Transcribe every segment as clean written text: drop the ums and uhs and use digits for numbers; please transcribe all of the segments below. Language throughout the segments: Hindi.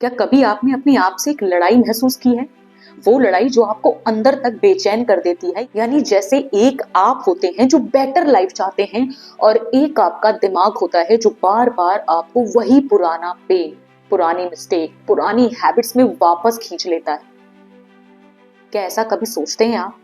क्या कभी आपने अपने आप से एक लड़ाई महसूस की है? वो लड़ाई जो आपको अंदर तक बेचैन कर देती है। यानी जैसे एक आप होते हैं जो बेटर लाइफ चाहते हैं और एक आपका दिमाग होता है जो बार बार आपको वही पुराना पेन, पुरानी मिस्टेक, पुरानी हैबिट्स में वापस खींच लेता है। क्या ऐसा कभी सोचते हैं आप?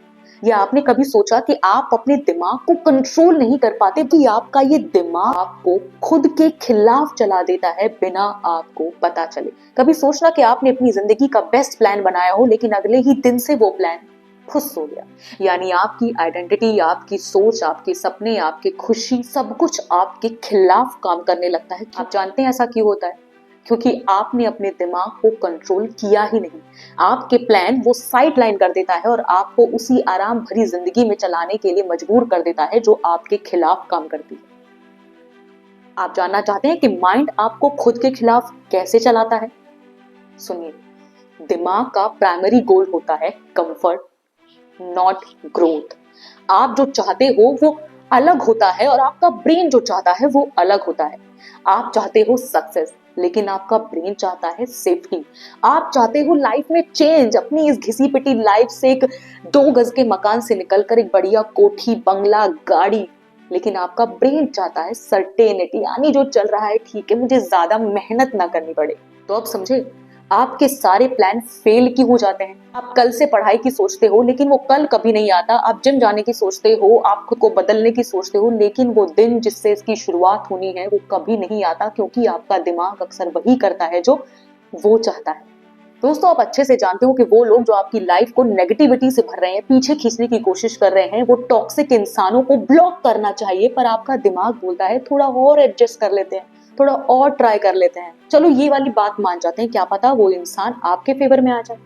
या आपने कभी सोचा कि आप अपने दिमाग को कंट्रोल नहीं कर पाते, कि आपका ये दिमाग आपको खुद के खिलाफ चला देता है बिना आपको पता चले? कभी सोचना कि आपने अपनी जिंदगी का बेस्ट प्लान बनाया हो लेकिन अगले ही दिन से वो प्लान खुश हो गया। यानी आपकी आइडेंटिटी, आपकी सोच, आपके सपने, आपकी खुशी, सब कुछ आपके खिलाफ काम करने लगता है। आप जानते हैं ऐसा क्यों होता है? क्योंकि आपने अपने दिमाग को कंट्रोल किया ही नहीं। आपके प्लान वो साइड लाइन कर देता है और आपको उसी आराम भरी जिंदगी में चलाने के लिए मजबूर कर देता है जो आपके खिलाफ काम करती है। आप जानना चाहते हैं कि माइंड आपको खुद के खिलाफ कैसे चलाता है? सुनिए, दिमाग का प्राइमरी गोल होता है कंफर्ट, नॉट ग्रोथ। आप जो चाहते हो वो अलग होता है और आपका ब्रेन जो चाहता है वो अलग होता है। आप चाहते हो सक्सेस लेकिन आपका ब्रेन चाहता है सेफ्टी। आप चाहते हो लाइफ में चेंज, अपनी इस घिसी पिटी लाइफ से एक 2 गज के मकान से निकलकर एक बढ़िया कोठी, बंगला, गाड़ी, लेकिन आपका ब्रेन चाहता है सर्टेनिटी, यानी जो चल रहा है ठीक है, मुझे ज्यादा मेहनत ना करनी पड़े। तो अब समझे आपके सारे प्लान फेल क्यों हो जाते हैं? आप कल से पढ़ाई की सोचते हो लेकिन वो कल कभी नहीं आता। आप जिम जाने की सोचते हो, आप खुद को बदलने की सोचते हो, लेकिन वो दिन जिससे इसकी शुरुआत होनी है वो कभी नहीं आता, क्योंकि आपका दिमाग अक्सर वही करता है जो वो चाहता है। दोस्तों, आप अच्छे से जानते हो कि वो लोग जो आपकी लाइफ को नेगेटिविटी से भर रहे हैं, पीछे खींचने की कोशिश कर रहे हैं, वो टॉक्सिक इंसानों को ब्लॉक करना चाहिए, पर आपका दिमाग बोलता है थोड़ा और एडजस्ट कर लेते हैं, थोड़ा और ट्राई कर लेते हैं। चलो ये वाली बात मान जाते हैं, क्या पता वो इंसान आपके फेवर में आ जाए।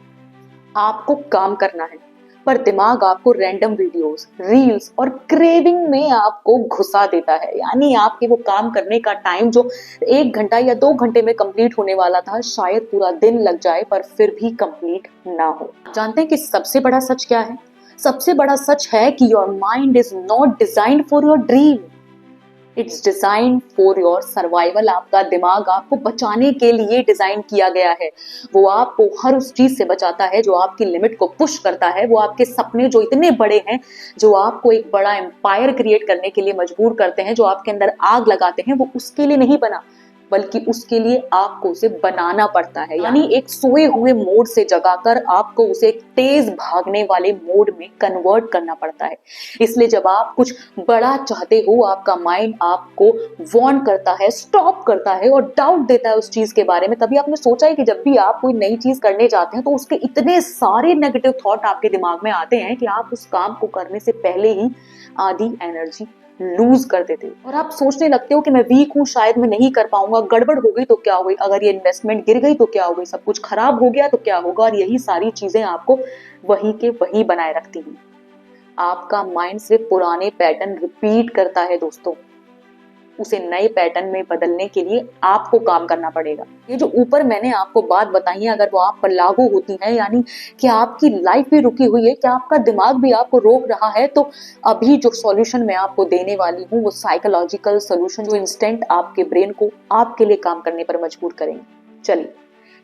आपको काम करना है पर दिमाग आपको रैंडम वीडियोस, रील्स और क्रेविंग में आपको घुसा देता है। यानी आपके वो काम करने का टाइम जो 1 घंटा या 2 घंटे में कंप्लीट होने वाला था, शायद पूरा दिन लग जाए पर फिर भी कंप्लीट ना हो। जानते हैं कि सबसे बड़ा सच क्या है? सबसे बड़ा सच है कि your mind is not designed for your dream, it's design for your survival. आपका दिमाग आपको बचाने के लिए डिजाइन किया गया है। वो आपको हर उस चीज से बचाता है जो आपकी लिमिट को पुश करता है। वो आपके सपने जो इतने बड़े हैं, जो आपको एक बड़ा एम्पायर क्रिएट करने के लिए मजबूर करते हैं, जो आपके अंदर आग लगाते हैं, वो उसके लिए नहीं बना, बल्कि उसके लिए आपको उसे बनाना पड़ता है। यानी एक सोए हुए मोड से जगाकर आपको उसे एक तेज भागने वाले मोड में कन्वर्ट करना पड़ता है। इसलिए जब आप कुछ बड़ा चाहते हो, आपका माइंड आपको वार्न करता है, स्टॉप करता है और डाउट देता है उस चीज के बारे में। कभी आपने सोचा है कि जब भी आप कोई नई चीज करने जाते हैं तो उसके इतने सारे नेगेटिव थॉट आपके दिमाग में आते हैं कि आप उस काम को करने से पहले ही आधी एनर्जी लूज कर देते हो और आप सोचने लगते हो कि मैं वीक हूँ, शायद मैं नहीं कर पाऊंगा, गड़बड़ हो गई तो क्या हो गई, अगर ये इन्वेस्टमेंट गिर गई तो क्या हो गई, सब कुछ खराब हो गया तो क्या होगा। और यही सारी चीजें आपको वही के वही बनाए रखती हैं। आपका माइंड सिर्फ पुराने पैटर्न रिपीट करता है दोस्तों। उसे नए पैटर्न में बदलने के लिए आपको काम करना पड़ेगा। ये जो ऊपर मैंने आपको बात बताई है, अगर वो आप पर लागू होती है, यानी कि आपकी लाइफ भी रुकी हुई है, क्या आपका दिमाग भी आपको रोक रहा है, तो अभी जो सॉल्यूशन मैं आपको देने वाली हूँ वो साइकोलॉजिकल सॉल्यूशन, जो इंस्टेंट आपके ब्रेन को आपके लिए काम करने पर मजबूर करेंगे। चलिए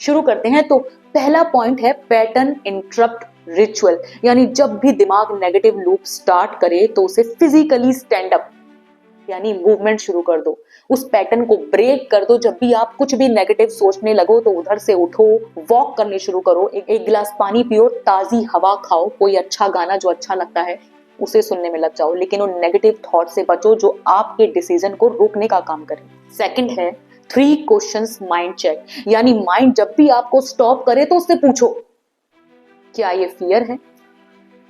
शुरू करते हैं। तो पहला पॉइंट है पैटर्न इंटरप्ट रिचुअल। यानी जब भी दिमाग नेगेटिव लूप स्टार्ट करे तो उसे फिजिकली स्टैंड अप, यानी मूवमेंट शुरू कर दो। उस पैटर्न को ब्रेक कर दो। जब भी आप कुछ भी नेगेटिव सोचने लगो तो उधर से उठो, वॉक करनी शुरू करो, एक गिलास पानी पियो, ताजी हवा खाओ, कोई अच्छा गाना जो अच्छा लगता है उसे सुनने में लग जाओ, लेकिन उन नेगेटिव थॉट से बचो जो आपके डिसीजन को रोकने का काम करें। सेकंड है 3 क्वेश्चंस माइंड चेक। यानी माइंड जब भी आपको स्टॉप करे तो उससे पूछो, क्या ये फियर है,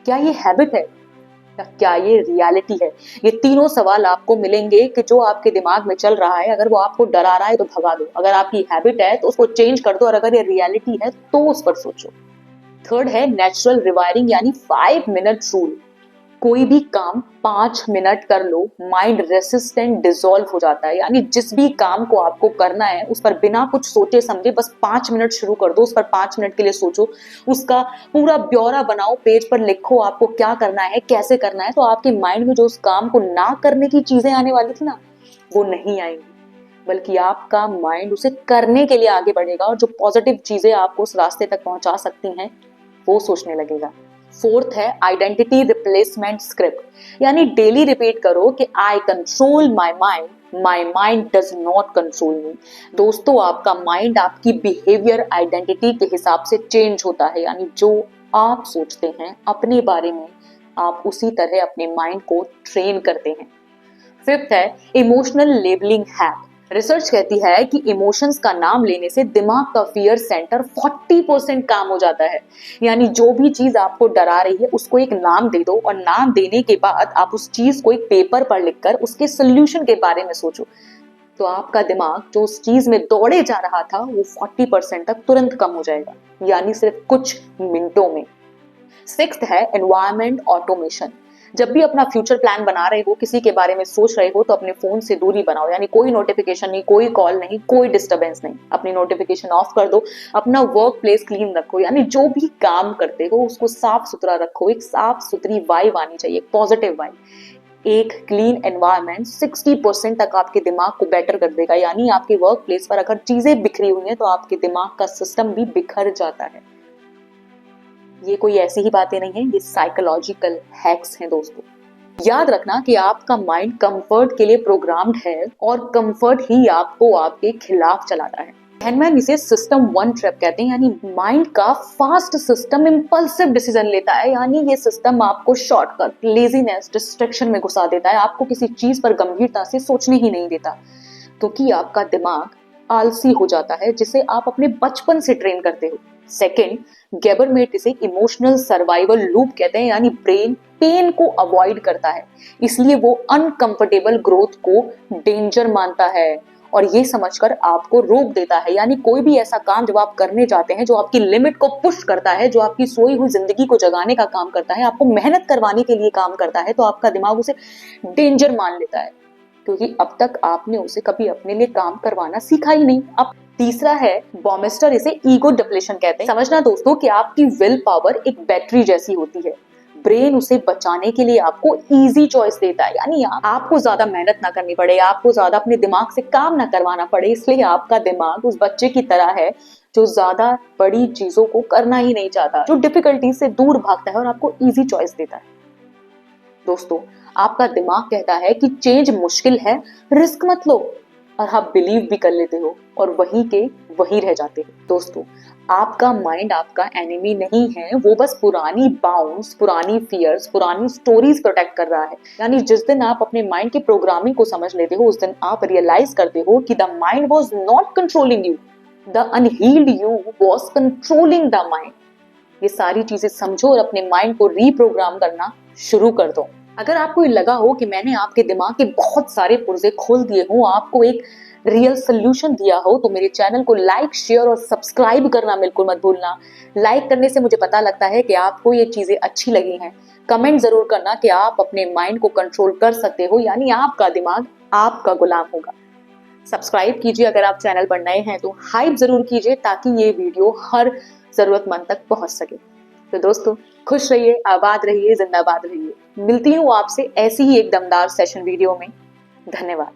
क्या ये हैबिट है, क्या ये रियलिटी है। ये तीनों सवाल आपको मिलेंगे कि जो आपके दिमाग में चल रहा है, अगर वो आपको डरा रहा है तो भगा दो, अगर आपकी हैबिट है तो उसको चेंज कर दो, और अगर ये रियलिटी है तो उस पर सोचो। थर्ड है नेचुरल रिवायरिंग, यानी 5 मिनट रूल। कोई भी काम 5 मिनट कर लो, माइंड रेसिस्टेंट डिसॉल्व हो जाता है। यानी जिस भी काम को आपको करना है उस पर बिना कुछ सोचे समझे बस 5 मिनट शुरू कर दो, उस पर 5 मिनट के लिए सोचो, उसका पूरा ब्यौरा बनाओ, पेज पर लिखो आपको क्या करना है, कैसे करना है, तो आपके माइंड में जो उस काम को ना करने की चीजें आने वाली थी ना, वो नहीं आएंगी। बल्कि आपका माइंड उसे करने के लिए आगे बढ़ेगा और जो पॉजिटिव चीजें आपको उस रास्ते तक पहुंचा सकती हैं वो सोचने लगेगा। फोर्थ है आइडेंटिटी रिप्लेसमेंट स्क्रिप्ट, यानी डेली रिपीट करो कि I control my mind does not control me. दोस्तों, आपका माइंड आपकी बिहेवियर आइडेंटिटी के हिसाब से चेंज होता है, यानी जो आप सोचते हैं अपने बारे में आप उसी तरह अपने माइंड को ट्रेन करते हैं। फिफ्थ है इमोशनल लेबलिंग हैक। रिसर्च कहती है कि इमोशंस का नाम लेने से दिमाग का फियर सेंटर 40% काम हो जाता है। यानी जो भी चीज आपको डरा रही है उसको एक नाम दे दो, और नाम देने के बाद आप उस चीज को एक पेपर पर लिखकर उसके सोल्यूशन के बारे में सोचो, तो आपका दिमाग जो उस चीज में दौड़े जा रहा था वो 40% तक तुरंत कम हो जाएगा, यानी सिर्फ कुछ मिनटों में। सिक्स्थ है एनवायरमेंट ऑटोमेशन। जब भी अपना फ्यूचर प्लान बना रहे हो, किसी के बारे में सोच रहे हो, तो अपने फोन से दूरी बनाओ, यानी कोई नोटिफिकेशन नहीं, कोई कॉल नहीं, कोई डिस्टरबेंस नहीं, अपनी नोटिफिकेशन ऑफ कर दो। अपना वर्क प्लेस क्लीन रखो, यानी जो भी काम करते हो उसको साफ सुथरा रखो, एक साफ सुथरी वाइब आनी चाहिए, पॉजिटिव वाइब। एक क्लीन एनवायरनमेंट 60% तक आपके दिमाग को बेटर कर देगा, यानी आपके वर्क प्लेस पर अगर चीजें बिखरी हुई हैं तो आपके दिमाग का सिस्टम भी बिखर जाता है। ये कोई ऐसी ही बातें नहीं है, ये साइकोलॉजिकल हैक्स हैं दोस्तों। याद रखना कि आपका माइंड कंफर्ट के लिए प्रोग्राम्ड है और कंफर्ट ही आपको आपके खिलाफ चलाता है। हैनमैन इसे सिस्टम 1 ट्रैप कहते हैं, यानी माइंड का फास्ट सिस्टम इंपल्सिव डिसीजन लेता है, यानी ये सिस्टम आपको शॉर्टकट, लेजीनेस, डिस्ट्रैक्शन में घुसा देता है, आपको किसी चीज पर गंभीरता से सोचने ही नहीं देता, क्योंकि आपका दिमाग आलसी हो जाता है, जिसे आप अपने बचपन से ट्रेन करते हो। सेकेंड, गैबरमेट इसे इमोशनल सर्वाइवल लूप कहते हैं, यानी ब्रेन पेन को अवॉइड करता है, इसलिए वो अनकंफर्टेबल ग्रोथ को डेंजर मानता है और ये समझकर आपको रोक देता है। यानी कोई भी ऐसा काम जब आप करने जाते हैं जो आपकी लिमिट को पुश करता है, जो आपकी सोई हुई जिंदगी को जगाने का काम करता है, आपको मेहनत करवाने के लिए काम करता है, तो आपका दिमाग उसे डेंजर मान लेता है, क्योंकि अब तक आपने उसे कभी अपने लिए काम करवाना सीखा ही नहीं। अब तीसरा है बॉमिस्टर, इसे ईगो डिप्लेशन कहते हैं। समझना दोस्तों कि आपकी विल पावर एक बैटरी जैसी होती है, ब्रेन उसे बचाने के लिए आपको इजी चॉइस देता है, यानी आपको ज्यादा मेहनत ना करनी पड़े, आपको ज्यादा अपने दिमाग से काम ना करवाना पड़े, इसलिए आपका दिमाग उस बच्चे की तरह है जो ज्यादा बड़ी चीजों को करना ही नहीं चाहता, जो डिफिकल्टी से दूर भागता है और आपको इजी चॉइस देता है। दोस्तों, आपका दिमाग कहता है कि चेंज मुश्किल है, रिस्क मत लो, और आप बिलीव भी कर लेते हो और वही के वही रह जाते हो। दोस्तों, आपका माइंड आपका एनिमी नहीं है, वो बस पुरानी बाउंड्स, पुरानी फियर्स, पुरानी स्टोरीज प्रोटेक्ट कर रहा है। यानी जिस दिन आप अपने माइंड की प्रोग्रामिंग को समझ लेते हो, उस दिन आप रियलाइज करते हो कि the mind was not controlling you, the unhealed you was controlling the mind. ये सारी चीजें समझो और अपने माइंड को रीप्रोग्राम करना शुरू कर दो। अगर आपको ये लगा हो कि मैंने आपके दिमाग के बहुत सारे पुर्जे खोल दिए हों, आपको एक रियल सोल्यूशन दिया हो, तो मेरे चैनल को लाइक, शेयर और सब्सक्राइब करना बिल्कुल मत भूलना। लाइक करने से मुझे पता लगता है कि आपको ये चीजें अच्छी लगी हैं। कमेंट जरूर करना कि आप अपने माइंड को कंट्रोल कर सकते हो, यानी आपका दिमाग आपका गुलाम होगा। सब्सक्राइब कीजिए, अगर आप चैनल पर नए हैं तो हाइप जरूर कीजिए, ताकि ये वीडियो हर जरूरतमंद तक पहुंच सके। तो दोस्तों, खुश रहिए, आबाद रहिए, जिंदाबाद रहिए। मिलती हूँ आपसे ऐसी ही एक दमदार सेशन वीडियो में। धन्यवाद।